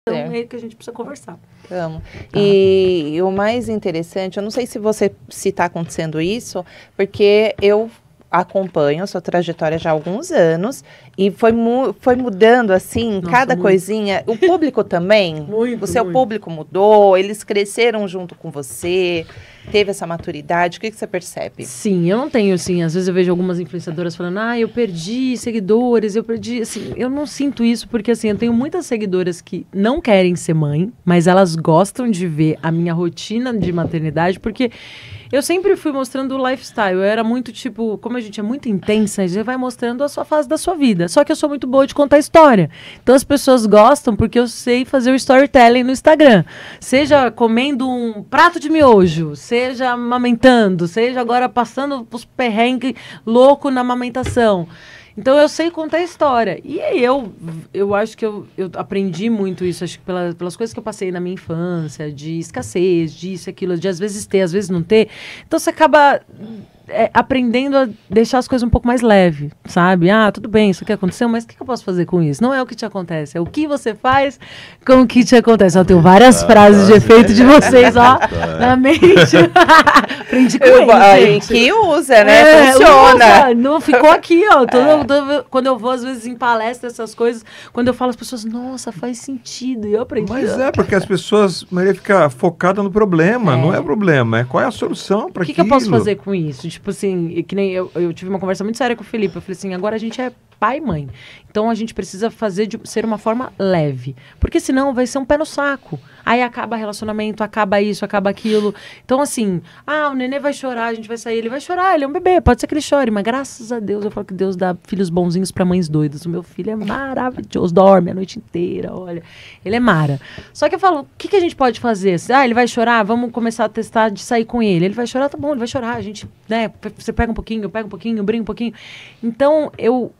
é que a gente precisa conversar. Amo. E o mais interessante, eu não sei se está acontecendo isso, porque eu acompanho a sua trajetória já há alguns anos e foi mudando assim, nossa, cada muito. Coisinha. O público também, o seu público mudou, eles cresceram junto com você, teve essa maturidade, o que você percebe? Sim, eu não tenho, assim, às vezes eu vejo algumas influenciadoras falando, eu perdi seguidores, eu perdi, assim, eu não sinto isso porque, assim, eu tenho muitas seguidoras que não querem ser mãe, mas elas gostam de ver a minha rotina de maternidade, porque eu sempre fui mostrando o lifestyle. Eu era muito, tipo, como a gente é muito intensa, a gente vai mostrando a sua fase da sua vida. Só que eu sou muito boa de contar história. Então as pessoas gostam porque eu sei fazer o storytelling no Instagram. Seja comendo um prato de miojo, seja amamentando, seja agora passando os perrengues louco na amamentação. Então, eu sei contar história. E aí, eu acho que eu aprendi muito isso, acho que pelas coisas que eu passei na minha infância, de escassez, disso, aquilo, de às vezes ter, às vezes não ter. Então, você acaba aprendendo a deixar as coisas um pouco mais leves, sabe? Tudo bem, isso aqui aconteceu, mas o que eu posso fazer com isso? Não é o que te acontece, é o que você faz com o que te acontece. Eu tenho várias frases de efeito de vocês, ó, na mente. Aprendi com eles, que usa, né? Funciona. Usa. Não ficou aqui, ó. Quando eu vou, às vezes, em palestra, essas coisas, quando eu falo, as pessoas, nossa, faz sentido. E eu aprendi. Mas porque as pessoas, Maria, ficam focadas no problema. Não é o problema, qual é a solução para aquilo. O que eu posso fazer com isso? Tipo assim, que nem eu tive uma conversa muito séria com o Felipe. Eu falei assim, agora a gente é pai e mãe. Então a gente precisa ser uma forma leve. Porque senão vai ser um pé no saco. Aí acaba relacionamento, acaba isso, acaba aquilo. Então assim, o nenê vai chorar, a gente vai sair, ele vai chorar, ele é um bebê, pode ser que ele chore, mas graças a Deus, eu falo que Deus dá filhos bonzinhos para mães doidas. O meu filho é maravilhoso, dorme a noite inteira, olha. Ele é mara. Só que eu falo, o que a gente pode fazer? Ele vai chorar, vamos começar a testar de sair com ele. Ele vai chorar, tá bom, ele vai chorar. A gente, né, você pega um pouquinho, eu pego um pouquinho, eu brinco um pouquinho. Então, eu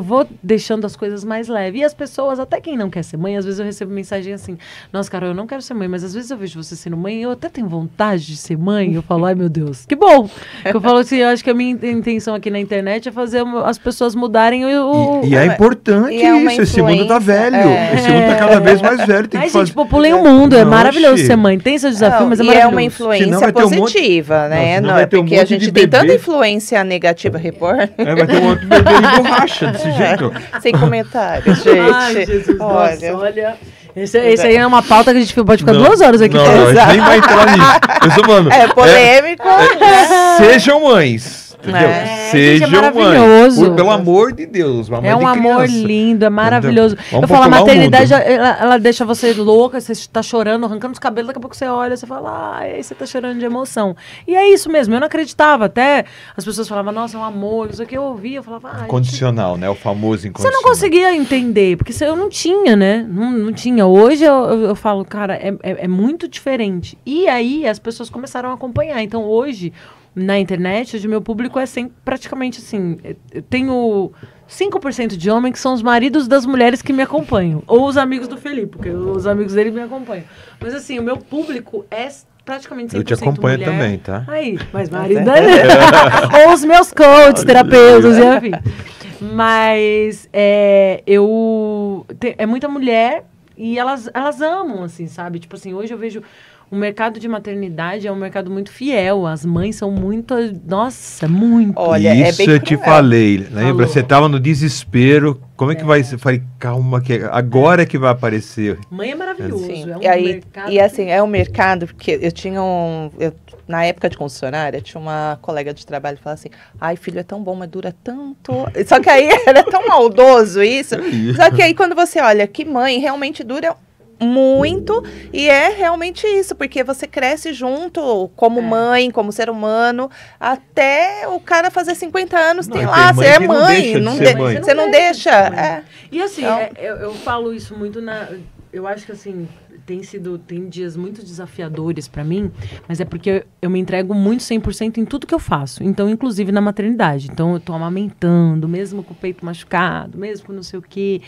vou deixando as coisas mais leves. E as pessoas, até quem não quer ser mãe, às vezes eu recebo mensagem assim, nossa, Carol, eu não quero ser mãe, mas às vezes eu vejo você sendo mãe, eu até tenho vontade de ser mãe. Eu falo, ai meu Deus, que bom. Eu falo assim, eu acho que a minha intenção aqui na internet é fazer as pessoas mudarem E é importante isso, esse mundo tá velho. Esse mundo tá cada vez mais velho. Tem que fazer... gente, populem o mundo, é maravilhoso ser mãe. Tem seu desafio, mas é maravilhoso. E é uma influência positiva, né? Não, é porque a gente tem tanta influência negativa, repórter. Vai ter um outro bebê de borracha desse jeito. Sem comentários, gente. Ai, Jesus, olha... Esse aí é uma pauta que a gente pode ficar 2 horas aqui. Não, a gente nem vai entrar nisso. Eu estou falando. É polêmico. Sejam mães. Entendeu? Sejam maravilhoso. Mães. Pelo amor de Deus. É um amor lindo, é maravilhoso. Eu falo, a maternidade, ela deixa você louca, você está chorando, arrancando os cabelos, daqui a pouco você olha, você fala, aí você está chorando de emoção. E é isso mesmo, eu não acreditava. Até as pessoas falavam, nossa, é um amor, isso aqui eu ouvia, eu falava... Incondicional, né? O famoso incondicional. Você não conseguia entender, porque eu não tinha, né? Não tinha. Hoje eu falo, cara, é muito diferente. E aí as pessoas começaram a acompanhar. Então hoje... Na internet, hoje meu público é praticamente assim, eu tenho 5% de homens que são os maridos das mulheres que me acompanham, ou os amigos do Felipe, porque os amigos dele me acompanham. Mas assim, o meu público é praticamente 100% eu te acompanho mulher. Também, tá? Aí, mas marido ou os meus coaches, terapeutas, enfim. Mas é muita mulher e elas amam, assim, sabe? Tipo assim, hoje eu vejo... O mercado de maternidade é um mercado muito fiel. As mães são muito... Nossa, muito. Olha, isso eu te falei. Lembra? Você estava no desespero. Como é que vai ser? Falei, calma, que agora é que vai aparecer. Mãe é maravilhoso. Sim. É um mercado... E assim, é um mercado... Porque eu tinha na época de concessionária, tinha uma colega de trabalho que falava assim, ai, filho, é tão bom, mas dura tanto. Só que aí era tão maldoso isso. Só que aí quando você olha que mãe realmente dura... muito, e é realmente isso, porque você cresce junto como mãe, como ser humano, até o cara fazer 50 anos, tem lá, você é mãe, você não deixa. E assim, eu falo isso muito eu acho que assim, tem dias muito desafiadores pra mim, mas é porque eu me entrego muito 100% em tudo que eu faço. Então, inclusive na maternidade. Então, eu tô amamentando, mesmo com o peito machucado, mesmo com não sei o quê.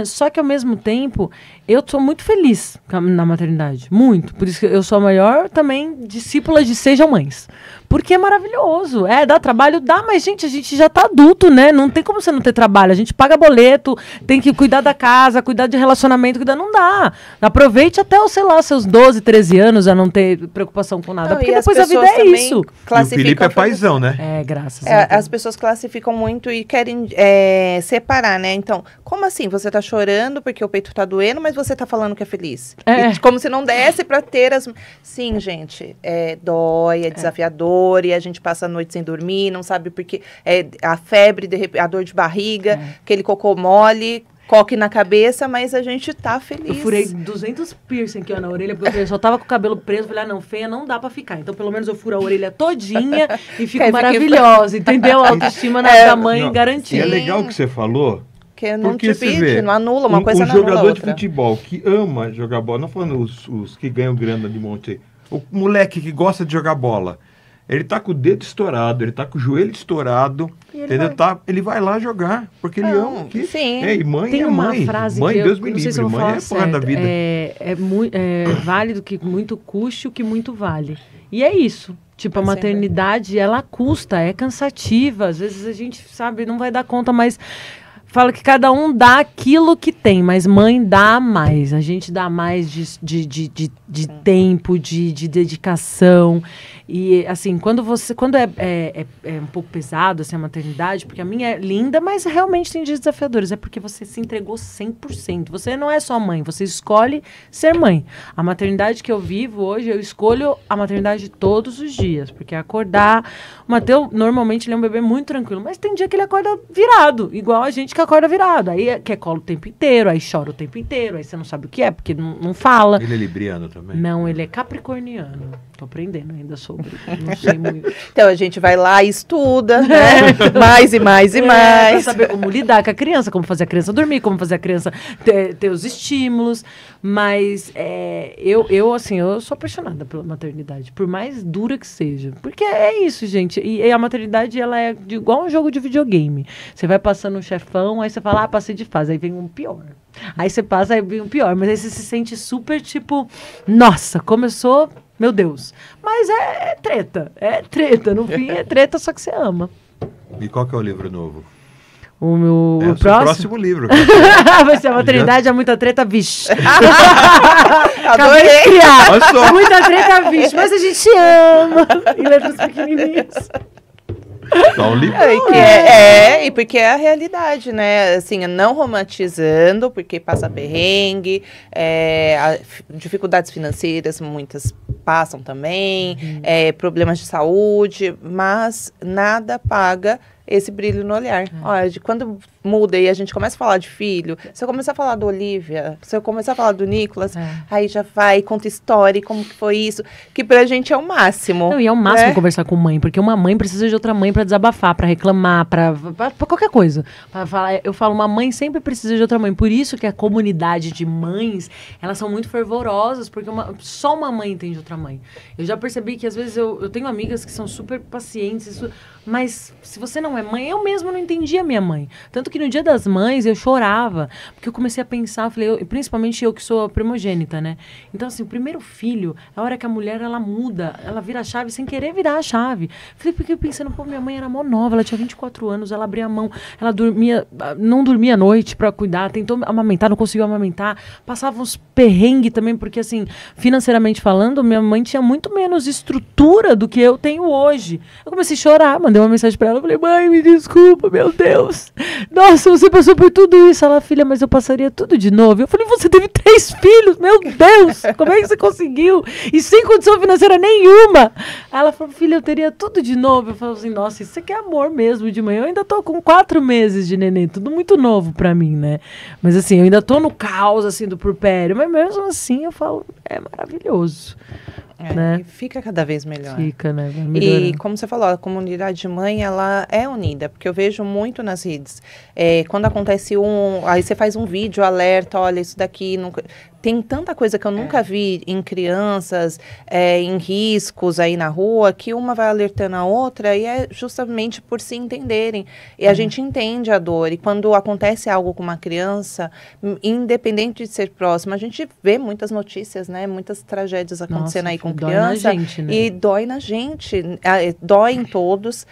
Só que, ao mesmo tempo, eu tô muito feliz na maternidade. Muito. Por isso que eu sou a maior também discípula de Sejam Mães. Porque é maravilhoso. Dá trabalho? Dá, mas, gente, a gente já tá adulto, né? Não tem como você não ter trabalho. A gente paga boleto, tem que cuidar da casa, cuidar de relacionamento, não dá. Aproveite até, sei lá, seus 12, 13 anos a não ter preocupação com nada. Porque depois a vida é isso. E o Felipe é paizão, né? Graças a Deus. As pessoas classificam muito e querem separar, né? Então, como assim? Você tá chorando porque o peito tá doendo, mas você tá falando que é feliz. Como se não desse pra ter as... Sim, gente, dói, é desafiador, e a gente passa a noite sem dormir, não sabe porque a febre, a dor de barriga, aquele cocô mole, coque na cabeça, mas a gente tá feliz. Eu furei 200 piercing aqui na orelha, porque eu só tava com o cabelo preso. Falei, não, feia, não dá pra ficar. Então, pelo menos eu furo a orelha todinha e fico maravilhosa, entendeu? A autoestima da mãe garantida. E é legal o que você falou. Que não divide, não anula uma coisa, não anula jogador outra. de futebol que ama jogar bola, não falando os que ganham grana de monte aí, o moleque que gosta de jogar bola, ele tá com o dedo estourado, ele tá com o joelho estourado, entendeu? Ele vai lá jogar, porque ele ama. Sim. E mãe tem é uma mãe. Frase mãe, que Deus me não sei livre, se eu vou mãe falar é porra da vida. É válido que muito custe o que muito vale. E é isso. Tipo, a maternidade, ela custa, é cansativa. Às vezes a gente, sabe, não vai dar conta, mas... Fala que cada um dá aquilo que tem, mas mãe dá mais. A gente dá mais de tempo, de dedicação. E, assim, quando é um pouco pesado, assim, a maternidade, porque a minha é linda, mas realmente tem dias desafiadores. É porque você se entregou 100%. Você não é só mãe, você escolhe ser mãe. A maternidade que eu vivo hoje, eu escolho a maternidade todos os dias. Porque acordar... O Mateus, normalmente, ele é um bebê muito tranquilo, mas tem dia que ele acorda virado, igual a gente que acorda virado. Aí quer colo o tempo inteiro, aí chora o tempo inteiro, aí você não sabe o que é, porque não fala. Ele é libriano também? Não, ele é capricorniano. Tô aprendendo ainda sobre, não sei muito. Então a gente vai lá e estuda, né? Mais e mais e mais. Pra saber como lidar com a criança, como fazer a criança dormir, como fazer a criança ter os estímulos. Mas eu sou apaixonada pela maternidade, por mais dura que seja. Porque é isso, gente. E a maternidade, ela é igual um jogo de videogame. Você vai passando um chefão, aí você fala, passei de fase, aí vem um pior. Aí você passa, aí vem um pior. Mas aí você se sente super, tipo, nossa, começou... Meu Deus. Mas é treta. É treta. No fim, é treta, só que você ama. E qual que é o livro novo? O próximo livro. Vai ser a maternidade, é muita treta, vixe. Adorei. Criar. Muita treta, vixe. Mas a gente ama. Em letras pequenininhas. Só um livro. E porque é a realidade, né? Assim, não romantizando, porque passa perrengue, dificuldades financeiras, muitas passam também, problemas de saúde, mas nada paga esse brilho no olhar. Olha, quando muda e a gente começa a falar de filho, se eu começar a falar do Olivia, se eu começar a falar do Nicolas, aí já vai, conta história, como que foi isso, que pra gente é o máximo. Não, e é o máximo conversar com mãe, porque uma mãe precisa de outra mãe pra desabafar, pra reclamar, pra qualquer coisa. Pra falar, eu falo, uma mãe sempre precisa de outra mãe, por isso que a comunidade de mães, elas são muito fervorosas, porque só uma mãe entende outra mãe. Eu já percebi que às vezes eu tenho amigas que são super pacientes, mas se você não é mãe, eu mesmo não entendia a minha mãe. Tanto que no Dia das Mães eu chorava, porque eu comecei a pensar, eu falei, principalmente eu que sou a primogênita, né? Então, assim, o primeiro filho, é a hora que a mulher, ela muda, ela vira a chave sem querer virar a chave. Falei, porque eu pensando, minha mãe era mó nova, ela tinha 24 anos, ela abria a mão, ela não dormia à noite pra cuidar, tentou amamentar, não conseguiu amamentar, passava uns perrengues também, porque, assim, financeiramente falando, minha mãe tinha muito menos estrutura do que eu tenho hoje. Eu comecei a chorar, mandei uma mensagem pra ela, falei, mãe, me desculpa, meu Deus. Nossa, você passou por tudo isso. Ela, filha, mas eu passaria tudo de novo. Eu falei, você teve 3 filhos, meu Deus, como é que você conseguiu? E sem condição financeira nenhuma. Ela falou, filha, eu teria tudo de novo. Eu falei assim, nossa, isso aqui é amor mesmo de mãe. Eu ainda tô com 4 meses de neném, tudo muito novo pra mim, né? Mas assim, eu ainda tô no caos, assim, do puerpério, mas mesmo assim eu falo, é maravilhoso. Né? Fica cada vez melhor. Fica, né? E como você falou, a comunidade de mãe, ela é unida, porque eu vejo muito nas redes. Quando acontece aí você faz um vídeo, alerta, olha, isso daqui... tem tanta coisa que eu nunca vi em crianças, em riscos aí na rua, que uma vai alertando a outra e é justamente por se entenderem. E a gente entende a dor. E quando acontece algo com uma criança, independente de ser próxima, a gente vê muitas notícias, né? Muitas tragédias acontecendo aí com criança. Gente, né? E dói na gente. Dói em todos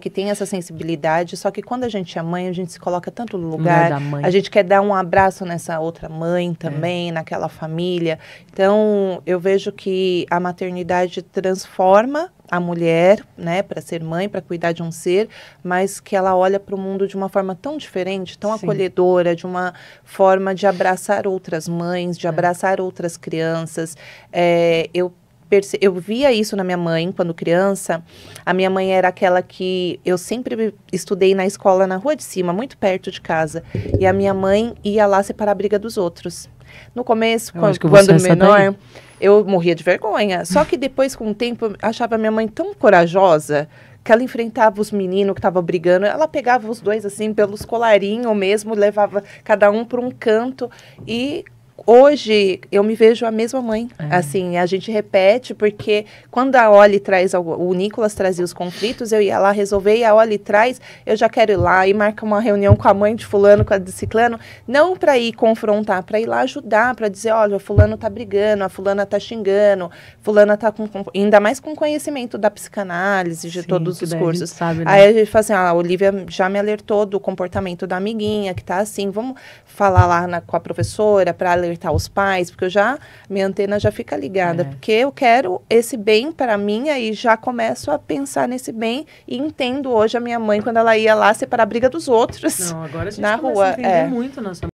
que tem essa sensibilidade. Só que quando a gente é mãe, a gente se coloca tanto no lugar. A gente quer dar um abraço nessa outra mãe também, naquela família. Então, eu vejo que a maternidade transforma a mulher, né, para ser mãe, para cuidar de um ser, mas que ela olha para o mundo de uma forma tão diferente, tão acolhedora, de uma forma de abraçar outras mães, de abraçar outras crianças. Eu via isso na minha mãe, quando criança. A minha mãe era aquela que eu sempre estudei na escola na rua de cima, muito perto de casa. E a minha mãe ia lá separar a briga dos outros. No começo, quando menor, eu morria de vergonha. Só que depois, com o tempo, eu achava a minha mãe tão corajosa que ela enfrentava os meninos que estavam brigando. Ela pegava os dois, assim, pelos colarinhos mesmo, levava cada um para um canto e... Hoje, eu me vejo a mesma mãe. Assim, a gente repete, porque quando a Oli traz, o Nicolas trazia os conflitos, eu ia lá resolver, e a Oli traz, eu já quero ir lá e marca uma reunião com a mãe de fulano, com a de ciclano, não para ir confrontar, para ir lá ajudar, para dizer, olha, fulano tá brigando, a fulana tá xingando, fulana tá ainda mais com conhecimento da psicanálise, de todos os cursos. Sabe, né? Aí a gente fala assim, a Olivia já me alertou do comportamento da amiguinha, que tá assim, vamos falar lá com a professora para alertar os pais, porque minha antena já fica ligada, porque eu quero esse bem para mim, aí já começo a pensar nesse bem e entendo hoje a minha mãe quando ela ia lá separar a briga dos outros. Não, agora a gente na começa rua. A entender muito nossa